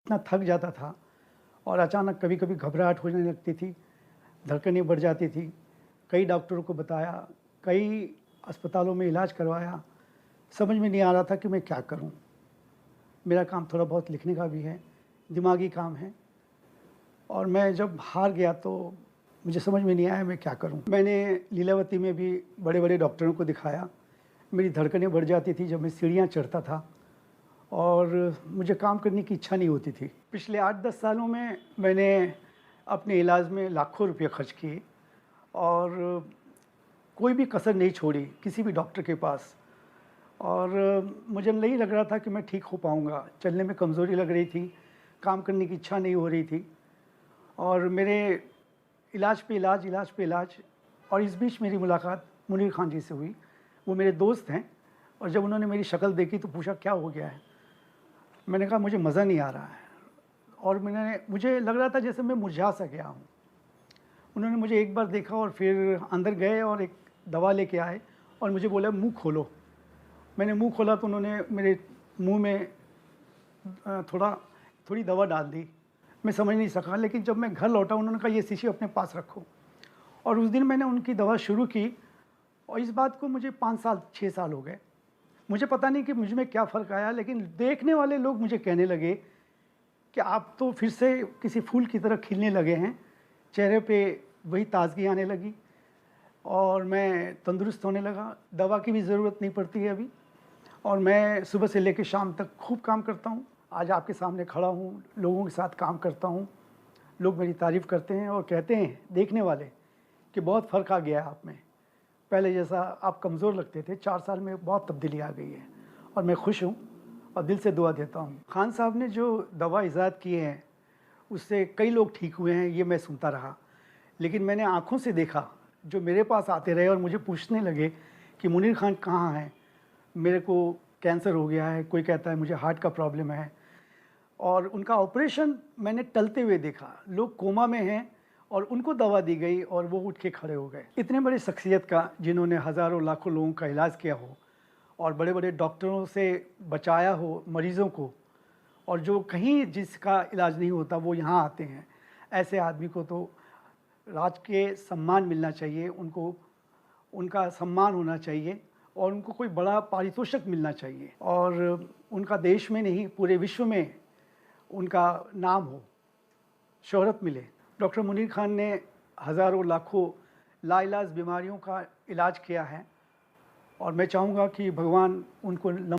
इतना थक जाता था और अचानक कभी-कभी घबराहट होने लगती थी, धड़कनें बढ़ जाती थी। कई डॉक्टरों को बताया, कई अस्पतालों में इलाज करवाया, समझ में नहीं आ रहा था कि मैं क्या करूं। मेरा काम थोड़ा बहुत लिखने का भी है, दिमागी काम है और मैं जब हार गया तो मुझे समझ में नहीं आया मैं क्या करूं। मैंने लीलावती में भी बड़े-बड़े डॉक्टरों को दिखाया। मेरी धड़कनें बढ़ जाती थी जब मैं सीढ़ियाँ चढ़ता था और मुझे काम करने की इच्छा नहीं होती थी। पिछले 8-10 सालों में मैंने अपने इलाज में लाखों रुपए खर्च किए और कोई भी कसर नहीं छोड़ी किसी भी डॉक्टर के पास और मुझे नहीं लग रहा था कि मैं ठीक हो पाऊँगा। चलने में कमज़ोरी लग रही थी, काम करने की इच्छा नहीं हो रही थी और मेरे इलाज पे इलाज और इस बीच मेरी मुलाकात मुनीर खान जी से हुई। वो मेरे दोस्त हैं और जब उन्होंने मेरी शक्ल देखी तो पूछा क्या हो गया है? मैंने कहा मुझे मज़ा नहीं आ रहा है और मुझे लग रहा था जैसे मैं मुरझा सा गया हूँ। उन्होंने मुझे एक बार देखा और फिर अंदर गए और एक दवा लेके आए और मुझे बोला मुँह खोलो। मैंने मुँह खोला तो उन्होंने मेरे मुँह में थोड़ी दवा डाल दी। मैं समझ नहीं सका, लेकिन जब मैं घर लौटा उन्होंने कहा ये शीशी अपने पास रखो और उस दिन मैंने उनकी दवा शुरू की और इस बात को मुझे 5 साल 6 साल हो गए। मुझे पता नहीं कि मुझ में क्या फ़र्क आया, लेकिन देखने वाले लोग मुझे कहने लगे कि आप तो फिर से किसी फूल की तरह खिलने लगे हैं, चेहरे पे वही ताज़गी आने लगी और मैं तंदुरुस्त होने लगा। दवा की भी ज़रूरत नहीं पड़ती है अभी और मैं सुबह से लेकर शाम तक खूब काम करता हूँ। आज आपके सामने खड़ा हूँ, लोगों के साथ काम करता हूँ। लोग मेरी तारीफ़ करते हैं और कहते हैं देखने वाले कि बहुत फ़र्क आ गया है आप में। पहले जैसा आप कमज़ोर लगते थे, 4 साल में बहुत तब्दीली आ गई है और मैं खुश हूँ और दिल से दुआ देता हूँ। खान साहब ने जो दवा इजाद किए हैं उससे कई लोग ठीक हुए हैं, ये मैं सुनता रहा, लेकिन मैंने आँखों से देखा। जो मेरे पास आते रहे और मुझे पूछने लगे कि मुनीर खान कहाँ हैं, मेरे को कैंसर हो गया है, कोई कहता है मुझे हार्ट का प्रॉब्लम है और उनका ऑपरेशन मैंने टलते हुए देखा। लोग कोमा में हैं और उनको दवा दी गई और वो उठ के खड़े हो गए। इतने बड़े शख्सियत का जिन्होंने हज़ारों लाखों लोगों का इलाज किया हो और बड़े-बड़े डॉक्टरों से बचाया हो मरीज़ों को और जो कहीं जिसका इलाज नहीं होता वो यहाँ आते हैं, ऐसे आदमी को तो राज के सम्मान मिलना चाहिए, उनको उनका सम्मान होना चाहिए और उनको कोई बड़ा पारितोषिक मिलना चाहिए और उनका देश में नहीं पूरे विश्व में उनका नाम हो, शोहरत मिले। डॉक्टर मुनीर खान ने हज़ारों लाखों लाइलाज बीमारियों का इलाज किया है और मैं चाहूँगा कि भगवान उनको